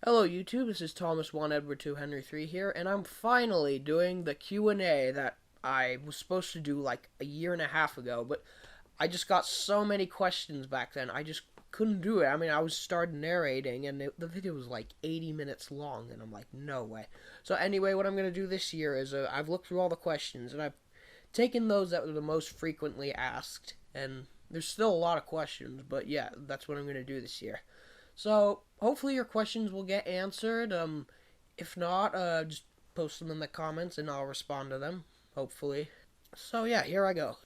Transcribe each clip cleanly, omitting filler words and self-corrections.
Hello YouTube, this is Thomas 1 Edward 2 Henry 3 here, and I'm finally doing the Q&A that I was supposed to do like a year and a half ago, but I just got so many questions back then, I just couldn't do it. I mean, I was started narrating, and the video was like 80 minutes long, and I'm like, no way. So anyway, what I'm going to do this year is I've looked through all the questions, and I've taken those that were the most frequently asked, and there's still a lot of questions, but yeah, that's what I'm going to do this year. So hopefully your questions will get answered. If not, just post them in the comments and I'll respond to them. Hopefully. So yeah, here I go.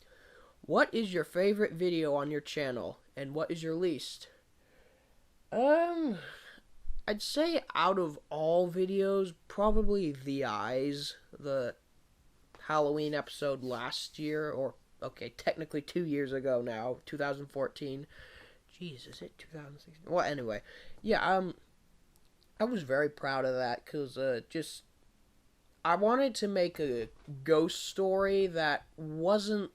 What is your favorite video on your channel, and what is your least? Um, I'd say out of all videos, probably the eyes, the Halloween episode last year, or okay, technically 2 years ago now, 2014. Jeez, is it 2016? Well, anyway, yeah, I was very proud of that because just I wanted to make a ghost story that wasn't,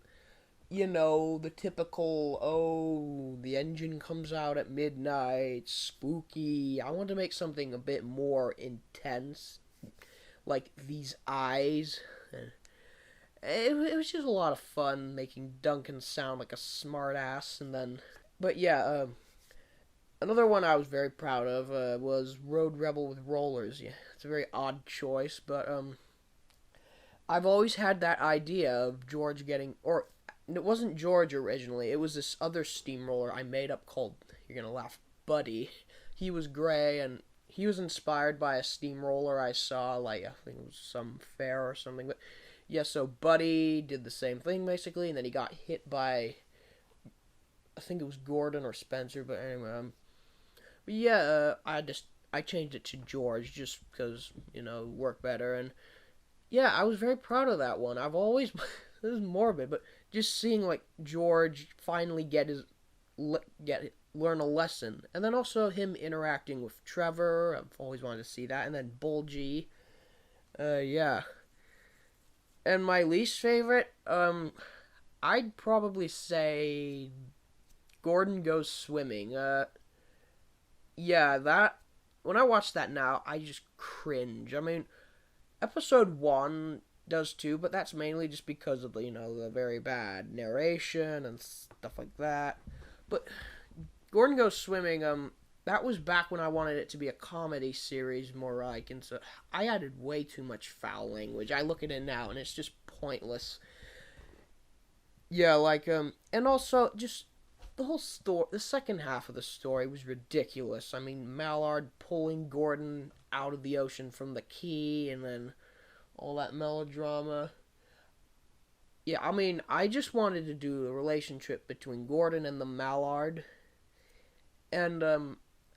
the typical, oh, the engine comes out at midnight, spooky. I wanted to make something a bit more intense, like these eyes. It was just a lot of fun making Duncan sound like a smartass, and then, but yeah, another one I was very proud of was Road Rebel with rollers. Yeah, it's a very odd choice, but I've always had that idea of George getting, or it wasn't George originally. It was this other steamroller I made up called, you're gonna laugh, Buddy. He was gray and he was inspired by a steamroller I saw, like I think it was some fair or something. But yeah, so Buddy did the same thing basically, and then he got hit by, I think it was Gordon or Spencer. But anyway, but yeah, I changed it to George just because work better. And yeah, I was very proud of that one. I've always this is morbid, but just seeing like George finally get learn a lesson, and then also him interacting with Trevor. I've always wanted to see that, and then Bulgy. Yeah, and my least favorite, I'd probably say Gordon Goes Swimming. Yeah, that when I watch that now, I just cringe. I mean, episode one does too, but that's mainly just because of the very bad narration and stuff like that. But Gordon Goes Swimming, that was back when I wanted it to be a comedy series more like, and so I added way too much foul language. I look at it now and it's just pointless. Yeah, like and also just the whole story, the second half of the story was ridiculous. I mean, Mallard pulling Gordon out of the ocean from the key, and then all that melodrama. Yeah, I mean, I just wanted to do a relationship between Gordon and the Mallard, and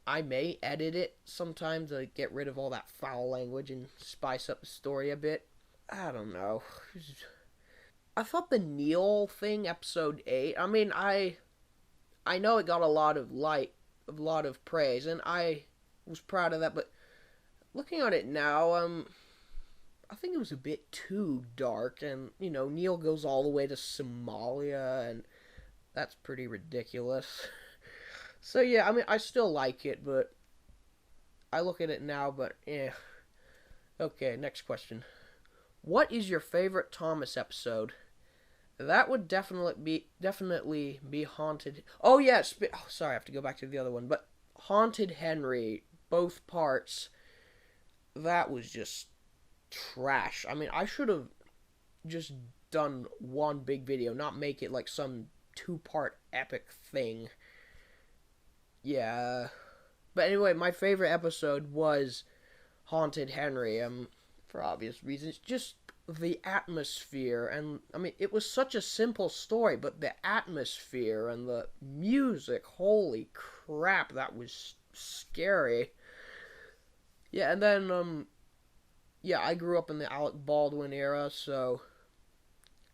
I may edit it sometimes to get rid of all that foul language and spice up the story a bit. I don't know. I thought the Neil thing, episode 8. I mean, I know it got a lot of praise, and I was proud of that. But looking at it now, I think it was a bit too dark, and Neil goes all the way to Somalia, and that's pretty ridiculous. So yeah, I mean, I still like it, but I look at it now, but eh. Okay, next question. What is your favorite Thomas episode? That would definitely be Haunted. Oh yes, oh, sorry, I have to go back to the other one. But Haunted Henry, both parts. That was just trash. I mean, I should have just done one big video, not make it like some two-part epic thing. Yeah. But anyway, my favorite episode was Haunted Henry. For obvious reasons, just the atmosphere, and I mean, it was such a simple story, but the atmosphere and the music, holy crap, that was scary. Yeah, and then yeah, I grew up in the Alec Baldwin era, so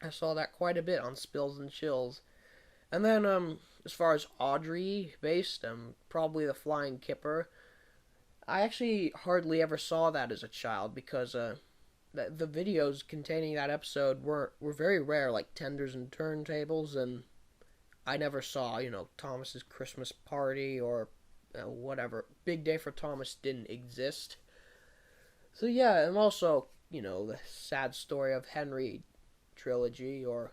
I saw that quite a bit on Spills and Chills. And then as far as Audrey based, probably the Flying Kipper. I actually hardly ever saw that as a child because the videos containing that episode were very rare, like Tenders and Turntables, and I never saw Thomas's Christmas Party or whatever. Big Day for Thomas didn't exist. So yeah, and also, the Sad Story of Henry trilogy, or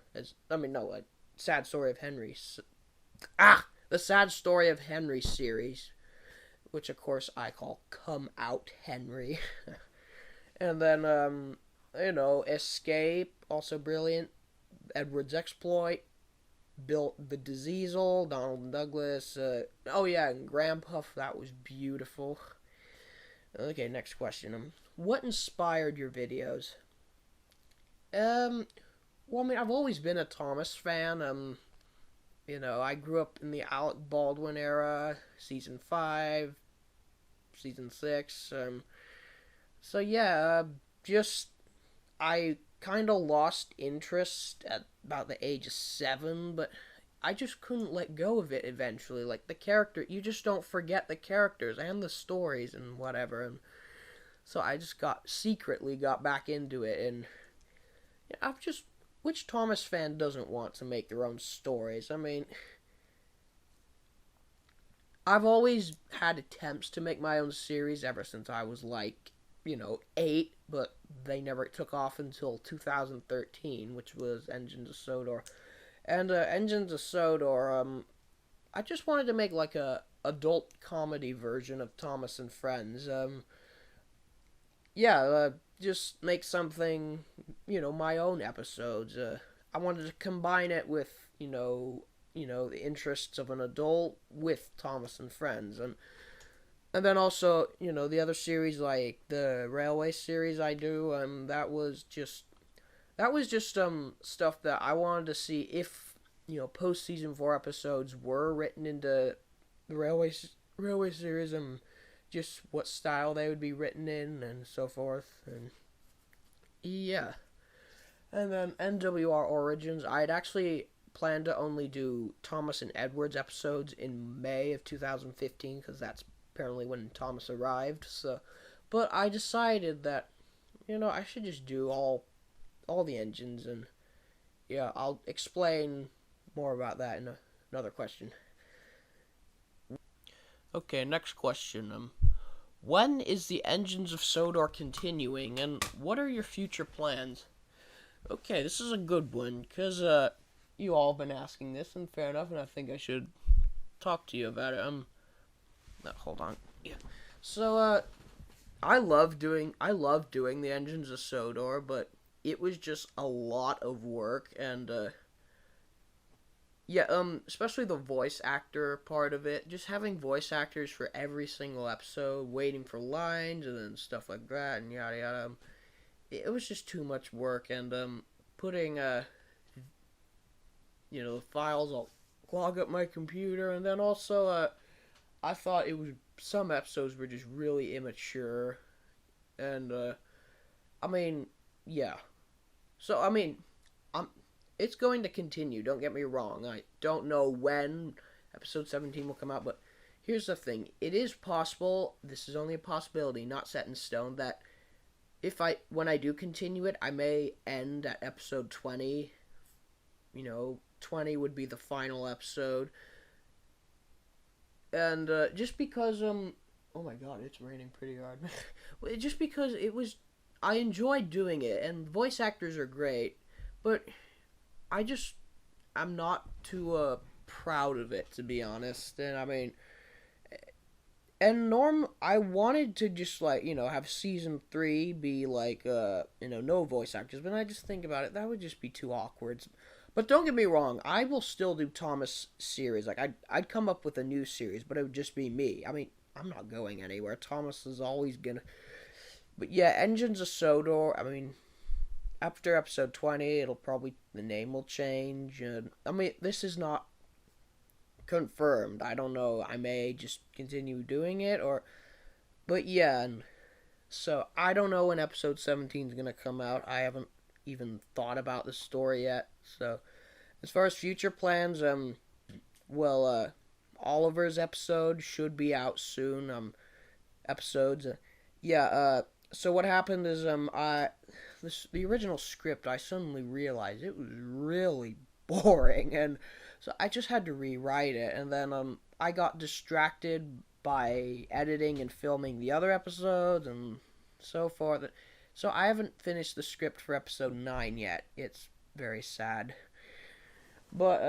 Sad Story of Henry. The Sad Story of Henry series, which of course I call Come Out Henry. And then, Escape, also brilliant. Edward's Exploit, Built the Diesel, Donald and Douglas. And Grandpuff, that was beautiful. Okay, next question. What inspired your videos? I've always been a Thomas fan. I grew up in the Alec Baldwin era, season 5, season 6. So yeah, just I kind of lost interest at about the age of 7, but I just couldn't let go of it eventually. Like, the character, you just don't forget the characters and the stories and whatever. And so I just secretly got back into it. And which Thomas fan doesn't want to make their own stories? I mean, I've always had attempts to make my own series ever since I was 8, but they never took off until 2013, which was Engines of Sodor. And Engines of Sodor, I just wanted to make a adult comedy version of Thomas and Friends. Just make something, my own episodes. I wanted to combine it with, the interests of an adult with Thomas and Friends. And then also, the other series, like the Railway series I do, that was just stuff that I wanted to see if, post season 4 episodes were written into the Railway series, and just what style they would be written in and so forth. And yeah. And then NWR Origins, I'd actually planned to only do Thomas and Edward's episodes in May of 2015, because that's apparently when Thomas arrived. So, but I decided that, I should just do all the engines, and yeah, I'll explain more about that in another question. Okay, next question. When is the Engines of Sodor continuing, and what are your future plans? Okay, this is a good one, because you all have been asking this, and fair enough, and I think I should talk to you about it. Hold on. Yeah. So, I love doing the Engines of Sodor, but it was just a lot of work, and especially the voice actor part of it. Just having voice actors for every single episode, waiting for lines, and then stuff like that, and yada yada. It was just too much work, and putting the files all clog up my computer, and then also I thought some episodes were just really immature, and yeah. So it's going to continue, don't get me wrong. I don't know when episode 17 will come out, but here's the thing. It is possible, this is only a possibility, not set in stone, that when I do continue it, I may end at episode 20. 20 would be the final episode. And just because, oh my god, it's raining pretty hard. Just because I enjoyed doing it, and voice actors are great, but I'm not too proud of it, to be honest. And I wanted to just have season 3 be no voice actors, but I just think about it, that would just be too awkward. But don't get me wrong, I will still do Thomas series. I'd come up with a new series, but it would just be me. I'm not going anywhere. Thomas is always gonna. But yeah, Engines of Sodor. After episode 20, the name will change. This is not confirmed. I don't know. I may just continue doing it, but yeah. And so I don't know when episode 17 is gonna come out. I haven't even thought about the story yet. So as far as future plans, Oliver's episode should be out soon. So what happened is the original script, I suddenly realized it was really boring, and so I just had to rewrite it. And then I got distracted by editing and filming the other episodes and so forth. So I haven't finished the script for episode 9 yet. It's very sad. But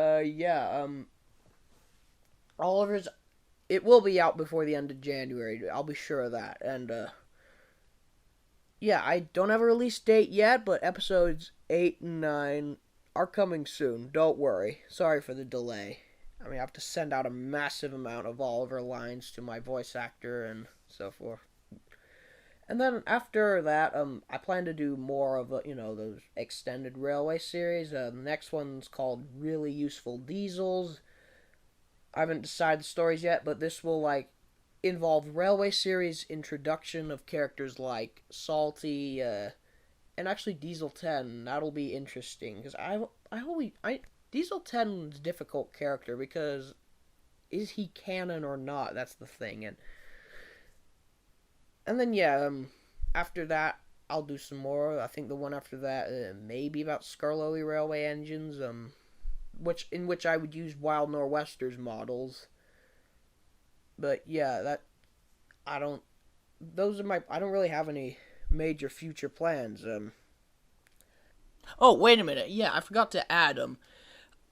Oliver's, it will be out before the end of January. I'll be sure of that. And yeah, I don't have a release date yet, but episodes 8 and 9 are coming soon. Don't worry. Sorry for the delay. I mean, I have to send out a massive amount of Oliver lines to my voice actor and so forth. And then after that, I plan to do more of, those extended railway series. The next one's called Really Useful Diesels. I haven't decided the stories yet, but this will, involve railway series introduction of characters like Salty, and actually Diesel 10. That'll be interesting, because Diesel 10's a difficult character, because is he canon or not? That's the thing, and then, after that, I'll do some more. I think the one after that, maybe about Skarloey Railway engines, in which I would use Wild Nor'Wester's models. But yeah, I don't really have any major future plans. Oh, wait a minute. Yeah, I forgot to add,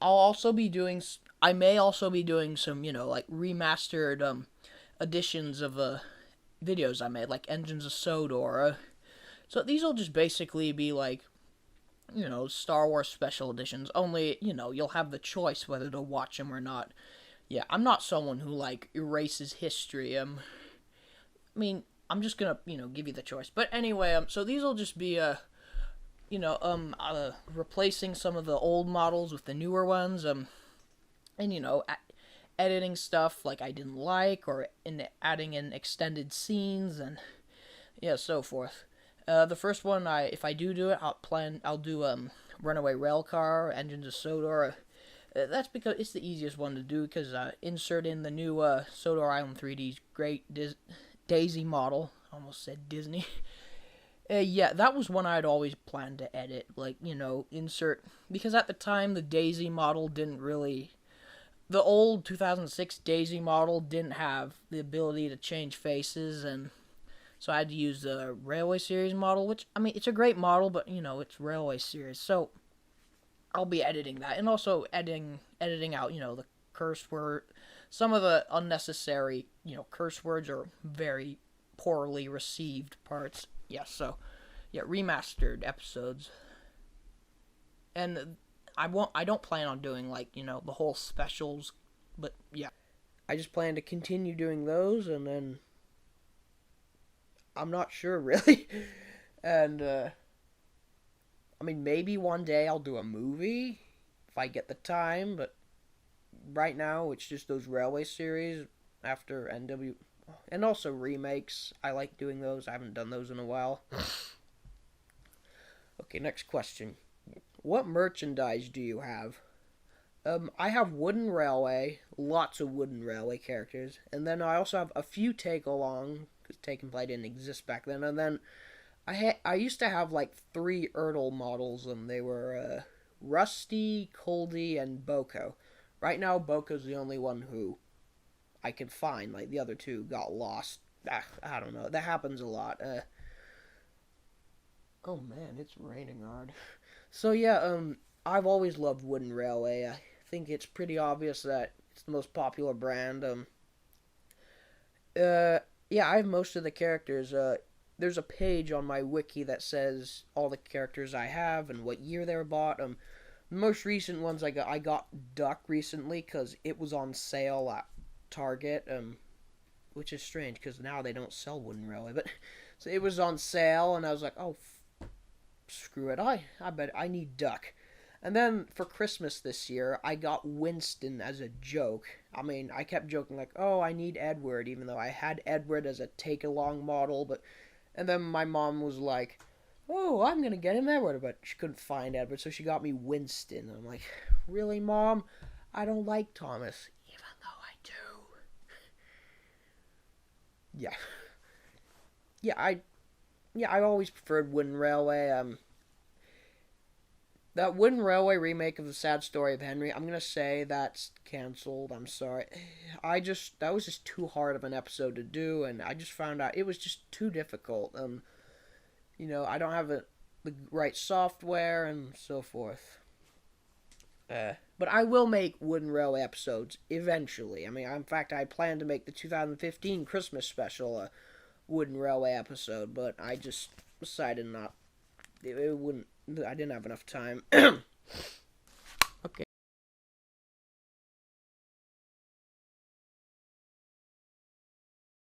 I may also be doing some, remastered, editions of, videos I made, like Engines of Sodor. So these will just basically be Star Wars special editions. Only, you'll have the choice whether to watch them or not. Yeah, I'm not someone who erases history. I mean, I'm just gonna, give you the choice. But anyway, so these will just be replacing some of the old models with the newer ones. And editing stuff like I didn't like, or adding in extended scenes, and so forth. The first one, if I do it, I'll do Runaway Railcar, Engines of Sodor. That's because it's the easiest one to do, because insert in the new Sodor Island 3D's great Daisy model. Almost said Disney. Yeah, that was one I'd always planned to edit. Insert, because at the time the Daisy model didn't really. The old 2006 Daisy model didn't have the ability to change faces, and so I had to use the Railway Series model, which, I mean, it's a great model, but, it's Railway Series, so I'll be editing that, and also editing out, the curse word. Some of the unnecessary, curse words are very poorly received parts. Remastered episodes. And I don't plan on doing, the whole specials, but, yeah. I just plan to continue doing those, and then I'm not sure, really. And, I mean, maybe one day I'll do a movie, if I get the time, but right now it's just those Railway series after NW, and also remakes. I like doing those. I haven't done those in a while. Okay, next question. What merchandise do you have? I have Wooden Railway, lots of Wooden Railway characters, and then I also have a few Take-Along, because Take and Play didn't exist back then, and then I used to have 3 Ertl models, and they were Rusty, Coldy, and Boko. Right now, Boko's the only one who I can find. The other 2 got lost. I don't know. That happens a lot. Oh man, it's raining hard. So yeah, I've always loved Wooden Railway. I think it's pretty obvious that it's the most popular brand. Yeah, I have most of the characters. There's a page on my wiki that says all the characters I have and what year they were bought. The most recent ones I got Duck recently because it was on sale at Target. Which is strange because now they don't sell Wooden Railway, but so it was on sale and I was like, oh, screw it, I bet I need Duck. And then for Christmas this year, I got Winston as a joke. I mean, I kept joking oh, I need Edward, even though I had Edward as a take-along model, and then my mom was like, oh, I'm gonna get him Edward, but she couldn't find Edward, so she got me Winston. I'm like, really, Mom? I don't like Thomas, even though I do. I always preferred Wooden Railway. that Wooden Railway remake of the Sad Story of Henry, I'm gonna say that's canceled. I'm sorry. That was just too hard of an episode to do, and I just found out it was just too difficult. I don't have the right software and so forth. But I will make Wooden Railway episodes eventually. I mean, in fact, I plan to make the 2015 Christmas special a Wooden Railway episode, but I just decided not. It wouldn't. I didn't have enough time. Okay.